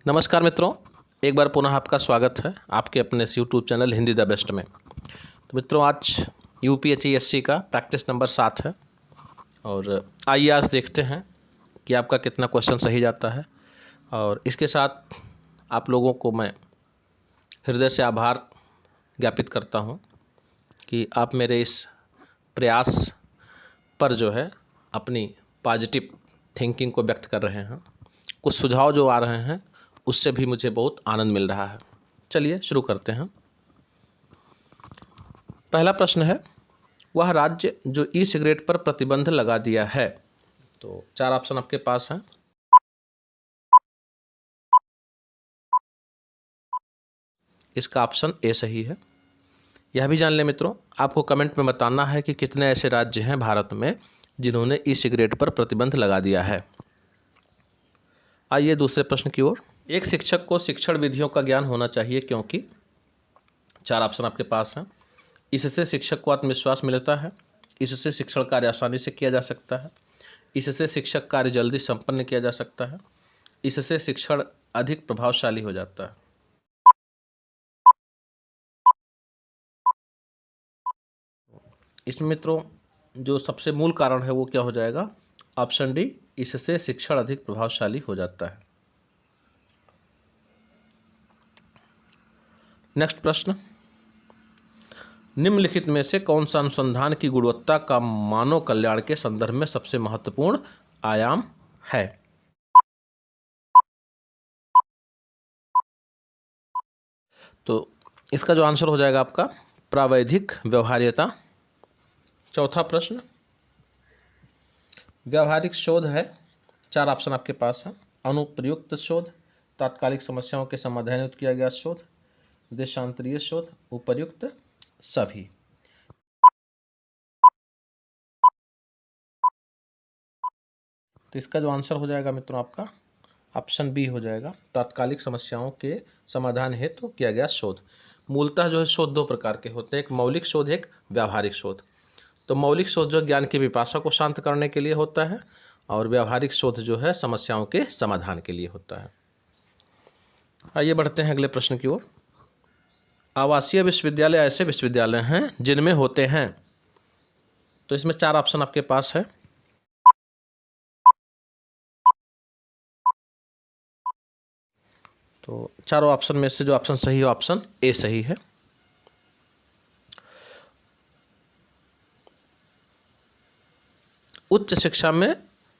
नमस्कार मित्रों, एक बार पुनः आपका स्वागत है आपके अपने YouTube channel Hindi the best में। तो मित्रों, आज यूपीएससी का प्रैक्टिस नंबर 7 है और आइए आज देखते हैं कि आपका कितना क्वेश्चन सही जाता है। और इसके साथ आप लोगों को मैं हृदय से आभार ज्ञापित करता हूं कि आप मेरे इस प्रयास पर जो है अपनी पॉजिटिव थिंकिंग को व्यक्त कर रहे हैं। कुछ सुझाव जो आ रहे हैं उससे भी मुझे बहुत आनंद मिल रहा है। चलिए शुरू करते हैं। पहला प्रश्न है, वह राज्य जो ई सिगरेट पर प्रतिबंध लगा दिया है। तो 4 ऑप्शन आपके पास हैं। इसका ऑप्शन ए सही है। यह भी जान लें मित्रों, आपको कमेंट में बताना है कि कितने ऐसे राज्य हैं भारत में जिन्होंने ई सिगरेट पर प्रतिबंध लगा दिया है। आइए दूसरे प्रश्न की ओर। एक शिक्षक को शिक्षण विधियों का ज्ञान होना चाहिए क्योंकि 4 ऑप्शन आपके पास हैं। इससे शिक्षक को आत्मविश्वास मिलता है, इससे शिक्षण कार्य आसानी से किया जा सकता है, इससे शिक्षक कार्य जल्दी संपन्न किया जा सकता है, इससे शिक्षण अधिक प्रभावशाली हो जाता है। इसमें मित्रों जो सबसे मूल कारण है वो क्या हो जाएगा? ऑप्शन डी, इससे शिक्षण अधिक प्रभावशाली हो जाता है। नेक्स्ट प्रश्न, निम्नलिखित में से कौन सा अनुसंधान की गुणवत्ता का मानव कल्याण के संदर्भ में सबसे महत्वपूर्ण आयाम है? तो इसका जो आंसर हो जाएगा आपका प्रावैधिक व्यवहार्यता। चौथा प्रश्न, व्यावहारिक शोध है। 4 ऑप्शन आपके पास है। अनुप्रयुक्त शोध, तात्कालिक समस्याओं के समाधान हेतु किया गया शोध, देशांतरीय शोध, उपर्युक्त सभी। तो इसका जो आंसर हो जाएगा मित्रों आपका ऑप्शन बी हो जाएगा, तात्कालिक समस्याओं के समाधान हेतु किया गया शोध। मूलतः जो है शोध 2 प्रकार के होते हैं, एक मौलिक शोध, एक व्यावहारिक शोध। तो मौलिक शोध जो ज्ञान की पिपासा को शांत करने के लिए होता है और व्यावहारिक शोध जो है समस्याओं के समाधान के लिए होता है। आइए बढ़ते हैं अगले प्रश्न की ओर। आवासीय विश्वविद्यालय ऐसे विश्वविद्यालय हैं जिनमें होते हैं। तो इसमें 4 ऑप्शन आपके पास है। तो चारों ऑप्शन में से जो ऑप्शन सही है ऑप्शन ए सही है। उच्च शिक्षा में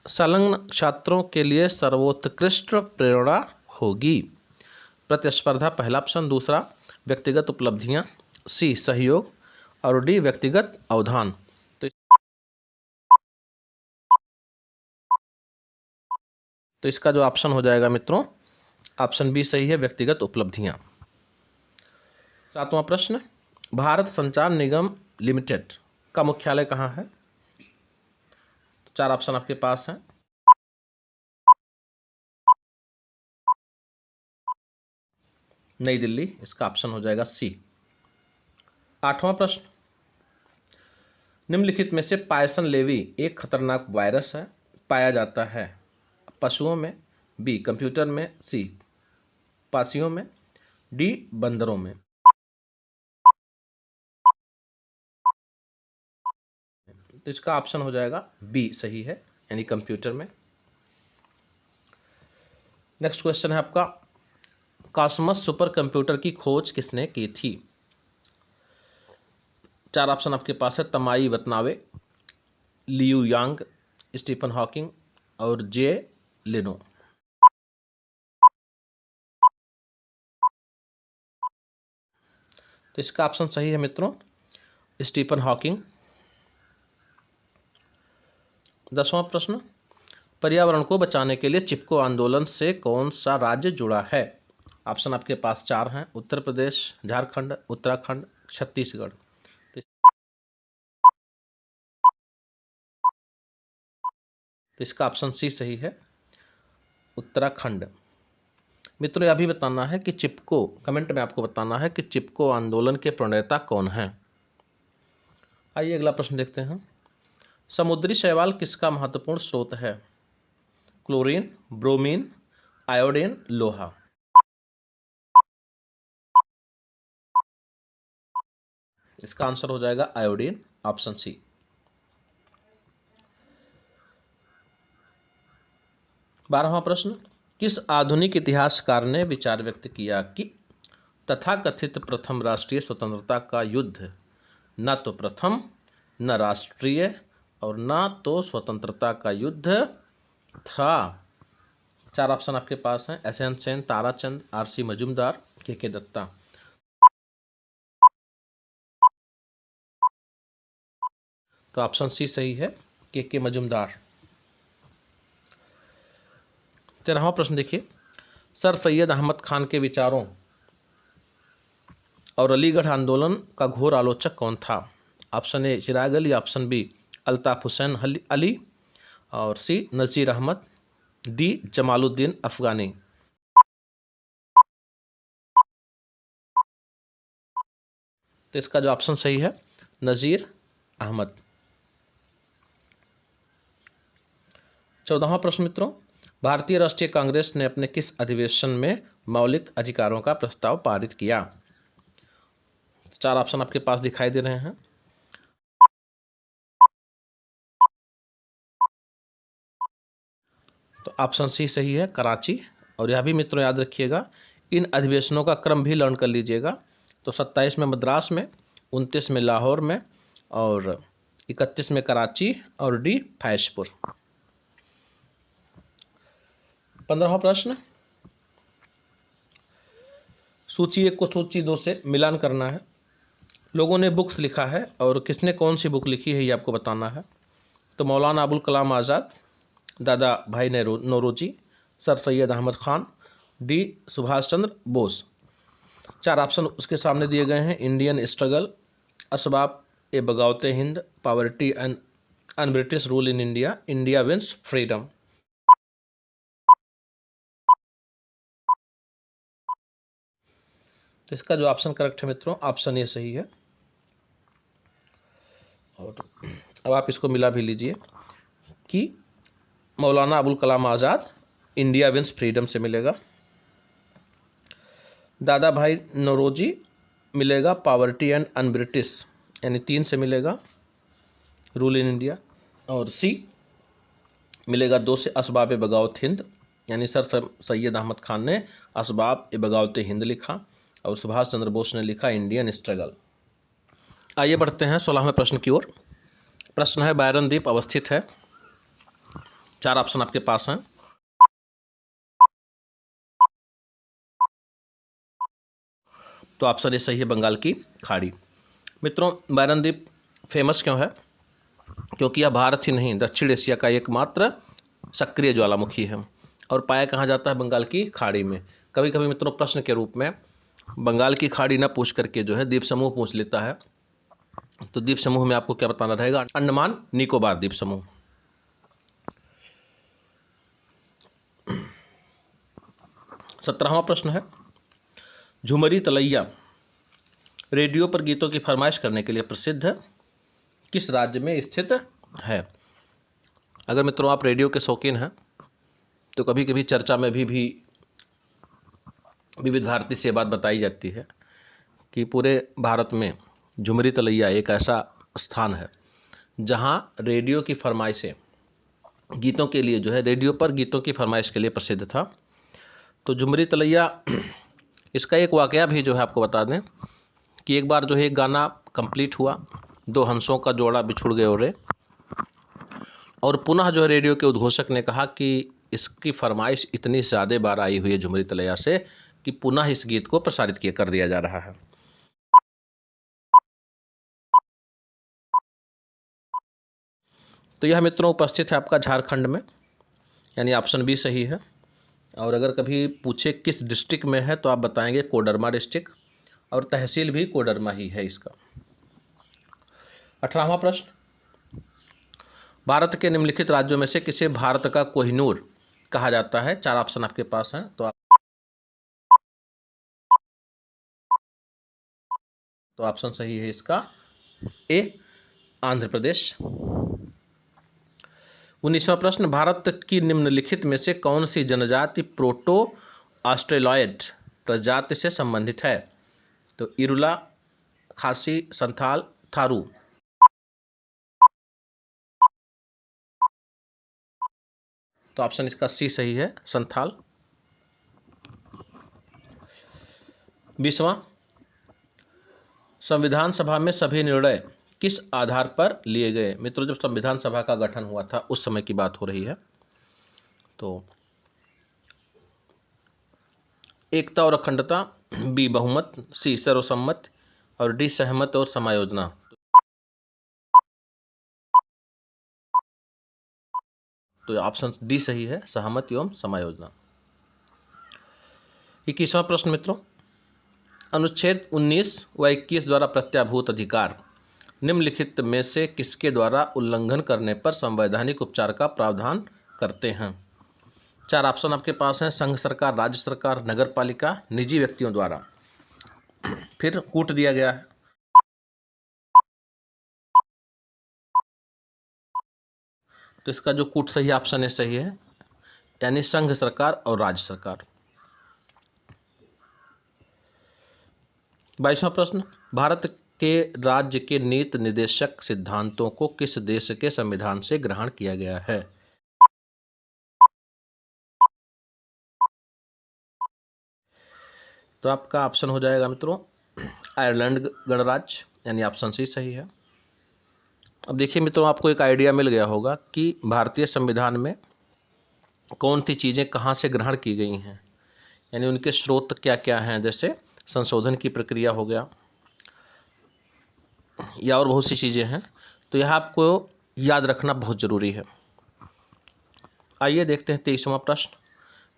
संलग्न छात्रों के लिए सर्वोत्कृष्ट प्रेरणा होगी। प्रतिस्पर्धा पहला ऑप्शन, दूसरा व्यक्तिगत उपलब्धियां, सी सहयोग और डी व्यक्तिगत अवधान। तो इसका जो ऑप्शन हो जाएगा मित्रों ऑप्शन बी सही है, व्यक्तिगत उपलब्धियां। 7वां प्रश्न, भारत संचार निगम लिमिटेड का मुख्यालय कहाँ है? 4 ऑप्शन आपके पास हैं। नई दिल्ली, इसका ऑप्शन हो जाएगा सी। 8वां प्रश्न, निम्नलिखित में से पायसन लेवी एक खतरनाक वायरस है, पाया जाता है पशुओं में, बी कंप्यूटर में, सी पासियों में, डी बंदरों में। तो इसका ऑप्शन हो जाएगा बी सही है, यानी कंप्यूटर में। नेक्स्ट क्वेश्चन है आपका, कॉस्मस सुपर कंप्यूटर की खोज किसने की थी? 4 ऑप्शन आपके पास है। तमाई वतनावे, लियू यांग, स्टीफन हॉकिंग और जे लिनो। तो इसका ऑप्शन सही है मित्रों, स्टीफन हॉकिंग। 10वां प्रश्न, पर्यावरण को बचाने के लिए चिपको आंदोलन से कौन सा राज्य जुड़ा है? ऑप्शन आपके पास 4 हैं। उत्तर प्रदेश, झारखंड, उत्तराखंड, छत्तीसगढ़। तो इसका ऑप्शन सी सही है, उत्तराखंड। मित्रों यह भी बताना है कि चिपको, कमेंट में आपको बताना है कि चिपको आंदोलन के प्रणेता कौन हैं। आइए अगला प्रश्न देखते हैं। समुद्री शैवाल किसका महत्वपूर्ण स्रोत है? क्लोरीन, ब्रोमीन, आयोडीन, लोहा। इसका आंसर हो जाएगा आयोडीन, ऑप्शन सी। 12वां प्रश्न, किस आधुनिक इतिहासकार ने विचार व्यक्त किया कि तथाकथित प्रथम राष्ट्रीय स्वतंत्रता का युद्ध न तो प्रथम, न राष्ट्रीय और न तो स्वतंत्रता का युद्ध था? 4 ऑप्शन आपके पास हैं, एसएन सेन, ताराचंद, आरसी मजूमदार, के दत्ता। तो ऑप्शन सी सही है, के मजूमदार। 13वां प्रश्न देखिए, सर सैयद अहमद खान के विचारों और अलीगढ़ आंदोलन का घोर आलोचक कौन था? Option A Chirag Ali, option B Altaf Hussain Ali और सी नज़ीर अहमद, डी जमालुद्दीन अफगानी। तो इसका जो ऑप्शन सही है नज़ीर अहमद। 14वां प्रश्न मित्रों, भारतीय राष्ट्रीय कांग्रेस ने अपने किस अधिवेशन में मौलिक अधिकारों का प्रस्ताव पारित किया? 4 ऑप्शन आपके पास दिखाई दे रहे हैं। तो ऑप्शन सी सही है, कराची। और यह भी मित्रों याद रखिएगा, इन अधिवेशनों का क्रम भी लर्न कर लीजिएगा। तो 27 में मद्रास में, 29 में लाहौर में और 31 में कराची और डी फैजपुर। 15वां प्रश्न, सूची 1 को सूची 2 से मिलान करना है। लोगों ने बुक्स लिखा है और किसने कौन सी बुक लिखी है ये आपको बताना है। तो मौलाना अबुल कलाम आज़ाद, दादा भाई Naoroji, sir Syed Ahmad Khan, D Subhash Chandra Bose. 4 option उसके सामने दिए गए हैं, Indian struggle, Asbab e Baghawat Hind, poverty and un British rule in India, India wins freedom. तो इसका जो ऑप्शन करेक्ट है मित्रों, ऑप्शन ये सही है। और अब आप इसको मिला भी लीजिए कि Maulana Abul Kalam Azad India wins freedom से मिलेगा, दादा भाई नौरोजी मिलेगा पॉवर्टी एंड अन ब्रिटिश यानी 3 से मिलेगा, रूल इन इंडिया, और सी मिलेगा 2 से असबाब बगावत हिंद यानी सर सैयद अहमद खान ने असबाब बगावत हिंद लिखा और सुभाष चंद्र बोस ने लिखा इंडियन स्ट्रगल। आइए बढ़ते हैं 16वें प्रश्न की ओर। प्रश्न है, बायरन द्वीप अवस्थित है? 4 ऑप्शन आपके पास हैं। तो ऑप्शन ए सही है, बंगाल की खाड़ी। मित्रों, बायरन द्वीप फेमस क्यों है? क्योंकि यह भारत ही नहीं दक्षिण एशिया का एकमात्र सक्रिय ज्वालामुखी है और पाया कहाँ जाता है? बंगाल की खाड़ी में। कभी कभी मित्रों प्रश्न के रूप में बंगाल की खाड़ी न पूछ करके जो है द्वीप समूह पूछ लेता है। तो द्वीप समूह में आपको क्या बताना रहेगा? अंडमान निकोबार द्वीप समूह। 17वां प्रश्न है, झुमरी तलैया रेडियो पर गीतों की फरमाइश करने के लिए प्रसिद्ध किस राज्य में स्थित है? अगर मित्रों आप रेडियो के शौकीन हैं तो कभी कभी चर्चा में भी विविध भारती से बात बताई जाती है कि पूरे भारत में झुमरी तलैया एक ऐसा स्थान है जहां रेडियो की फरमाइशें गीतों के लिए जो है रेडियो पर गीतों की फरमाइश के लिए प्रसिद्ध था। तो झुमरी तलैया, इसका एक वाकया भी जो है आपको बता दें कि एक बार जो है एक गाना कंप्लीट हुआ, 2 हंसों का जोड़ा बिछुड़ गए रे, और पुनः जो है रेडियो के उद्घोषक ने कहा कि इसकी फरमाइश इतनी ज़्यादा बार आई हुई है झुमरी तलैया से कि पुनः इस गीत को प्रसारित कर दिया जा रहा है। तो यह मित्रों उपस्थित है आपका झारखंड में, यानी ऑप्शन बी सही है। और अगर कभी पूछे किस डिस्ट्रिक्ट में है तो आप बताएंगे कोडरमा डिस्ट्रिक्ट, और तहसील भी कोडरमा ही है इसका। 18वां प्रश्न, भारत के निम्नलिखित राज्यों में से किसे भारत का कोहिनूर कहा जाता है? 4 ऑप्शन आपके पास हैं। तो ऑप्शन सही है इसका ए, आंध्र प्रदेश। 19वां प्रश्न, भारत की निम्नलिखित में से कौन सी जनजाति प्रोटो ऑस्ट्रेलॉयड प्रजाति से संबंधित है? तो इरुला, खासी, संथाल, थारू। तो ऑप्शन इसका सी सही है, संथाल। 20वां, संविधान सभा में सभी निर्णय किस आधार पर लिए गए। मित्रों, जब संविधान सभा का गठन हुआ था उस समय की बात हो रही है। तो एकता और अखंडता, बी बहुमत, सी सर्वसम्मत और डी सहमत और समायोजना। तो ऑप्शन डी सही है, सहमत एवं समायोजना। 21वां प्रश्न मित्रों, अनुच्छेद 19 व 21 द्वारा प्रत्याभूत अधिकार निम्नलिखित में से किसके द्वारा उल्लंघन करने पर संवैधानिक उपचार का प्रावधान करते हैं। 4 ऑप्शन आपके पास हैं, संघ सरकार, राज्य सरकार, नगर पालिका, निजी व्यक्तियों द्वारा। फिर कूट दिया गया है। तो इसका जो कूट सही ऑप्शन है सही है, यानी संघ सरकार और राज्य सरकार। 22वां प्रश्न, भारत के राज्य के नीति निर्देशक सिद्धांतों को किस देश के संविधान से ग्रहण किया गया है। तो आपका ऑप्शन हो जाएगा मित्रों आयरलैंड गणराज्य, यानी ऑप्शन सी सही है। अब देखिए मित्रों, आपको एक आइडिया मिल गया होगा कि भारतीय संविधान में कौन सी चीज़ें कहाँ से ग्रहण की गई हैं, यानी उनके स्रोत क्या क्या हैं। जैसे संशोधन की प्रक्रिया हो गया या और बहुत सी चीज़ें हैं। तो यह आपको याद रखना बहुत ज़रूरी है। आइए देखते हैं 23वां प्रश्न,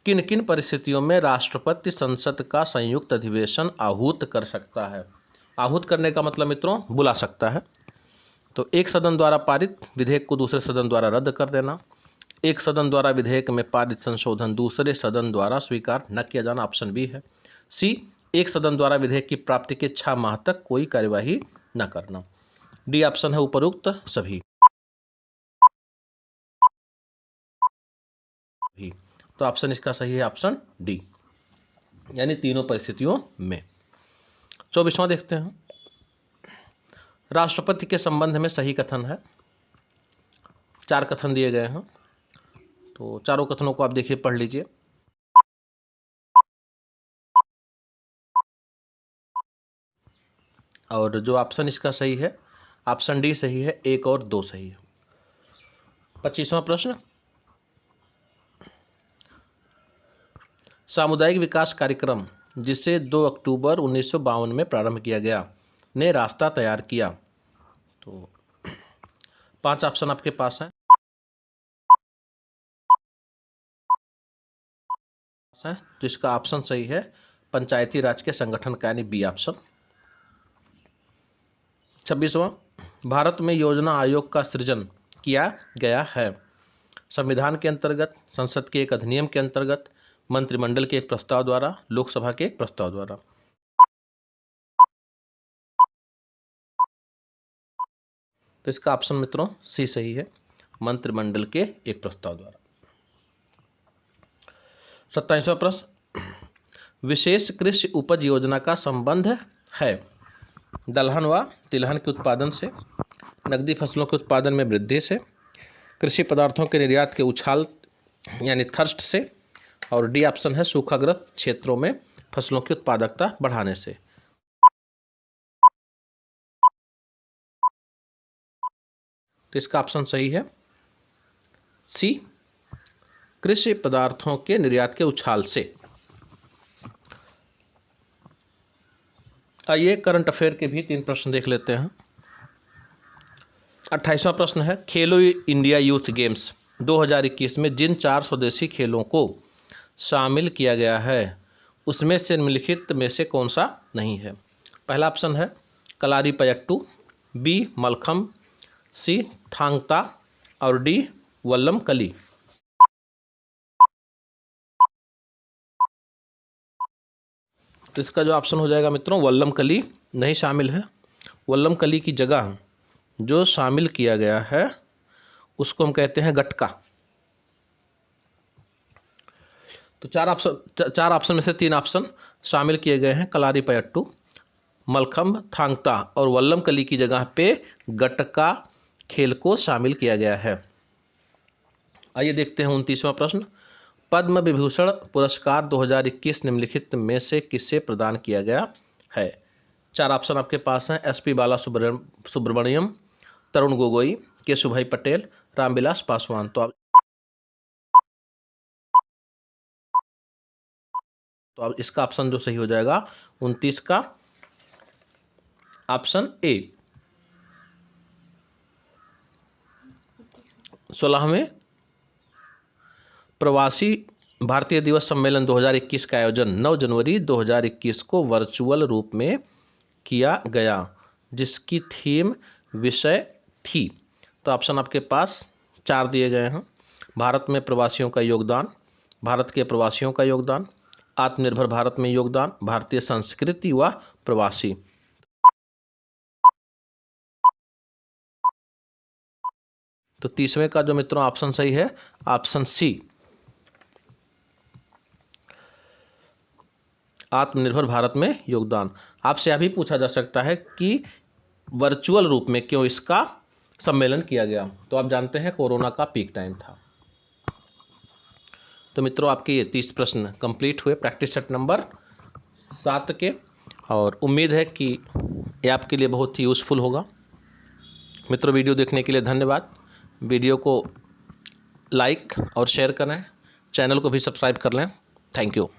किन किन परिस्थितियों में राष्ट्रपति संसद का संयुक्त अधिवेशन आहूत कर सकता है। आहूत करने का मतलब मित्रों बुला सकता है। तो एक सदन द्वारा पारित विधेयक को दूसरे सदन द्वारा रद्द कर देना, एक सदन द्वारा विधेयक में पारित संशोधन दूसरे सदन द्वारा स्वीकार न किया जाना, ऑप्शन बी है। सी, एक सदन द्वारा विधेयक की प्राप्ति के 6 माह तक कोई कार्यवाही न करना। डी ऑप्शन है उपरोक्त सभी। तो ऑप्शन इसका सही है, ऑप्शन डी, यानी तीनों परिस्थितियों में। 24वां देखते हैं, राष्ट्रपति के संबंध में सही कथन है। 4 कथन दिए गए हैं, तो चारों कथनों को आप देखिए, पढ़ लीजिए। और जो ऑप्शन इसका सही है, ऑप्शन डी सही है, 1 और 2 सही है। 25वां प्रश्न, सामुदायिक विकास कार्यक्रम जिसे 2 अक्टूबर 1952 में प्रारंभ किया गया ने रास्ता तैयार किया। तो 5 ऑप्शन आपके पास हैं। तो इसका ऑप्शन सही है, पंचायती राज के संगठन का, यानी बी ऑप्शन। 26वां, भारत में योजना आयोग का सृजन किया गया है। संविधान के अंतर्गत, संसद के एक अधिनियम के अंतर्गत, मंत्रिमंडल के एक प्रस्ताव द्वारा, लोकसभा के एक प्रस्ताव द्वारा। तो इसका ऑप्शन मित्रों सी सही है, मंत्रिमंडल के एक प्रस्ताव द्वारा। 27वां प्रश्न, विशेष कृषि उपज योजना का संबंध है दलहन व तिलहन के उत्पादन से, नकदी फसलों के उत्पादन में वृद्धि से, कृषि पदार्थों के निर्यात के उछाल यानी थर्स्ट से, और डी ऑप्शन है सूखाग्रस्त क्षेत्रों में फसलों की उत्पादकता बढ़ाने से। तो इसका ऑप्शन सही है, सी, कृषि पदार्थों के निर्यात के उछाल से। आइए करंट अफेयर के भी 3 प्रश्न देख लेते हैं। 28वां प्रश्न है, खेलो इंडिया यूथ गेम्स 2021 में जिन 4 स्वदेशी खेलों को शामिल किया गया है उसमें से निम्नलिखित में से कौन सा नहीं है। पहला ऑप्शन है कलारीपयट्टू, बी मलखम, सी थांग ता और डी वल्लम कली। तो इसका जो ऑप्शन हो जाएगा मित्रों वल्लम कली नहीं शामिल है। वल्लम कली की जगह जो शामिल किया गया है उसको हम कहते हैं गटका। तो 4 ऑप्शन में से 3 ऑप्शन शामिल किए गए हैं, कलारीपयट्टू, मलखम्ब, थांगता और वल्लम कली की जगह पे गटका खेल को शामिल किया गया है। आइए देखते हैं 29वां प्रश्न। पद्म विभूषण पुरस्कार 2021 निम्नलिखित में से किसे प्रदान किया गया है? 4 ऑप्शन आपके पास हैं। एसपी बाला सुब्रमण्यम, तरुण गोगोई, केशुभाई पटेल, रामविलास पासवान। तो अब इसका ऑप्शन जो सही हो जाएगा 29 का ऑप्शन ए। 16वें प्रवासी भारतीय दिवस सम्मेलन 2021 का आयोजन 9 जनवरी 2021 को वर्चुअल रूप में किया गया, जिसकी थीम विषय थी। तो ऑप्शन आपके पास 4 दिए गए हैं। भारत में प्रवासियों का योगदान, भारत के प्रवासियों का योगदान, आत्मनिर्भर भारत में योगदान, भारतीय संस्कृति व प्रवासी। तो 30वें का जो मित्रों ऑप्शन सही है ऑप्शन सी, आत्मनिर्भर भारत में योगदान। आपसे यह भी पूछा जा सकता है कि वर्चुअल रूप में क्यों इसका सम्मेलन किया गया, तो आप जानते हैं कोरोना का पीक टाइम था। तो मित्रों आपके ये 30 प्रश्न कंप्लीट हुए प्रैक्टिस सेट नंबर 7 के, और उम्मीद है कि ये आपके लिए बहुत ही यूज़फुल होगा। मित्रों वीडियो देखने के लिए धन्यवाद। वीडियो को लाइक और शेयर करें, चैनल को भी सब्सक्राइब कर लें। Thank you.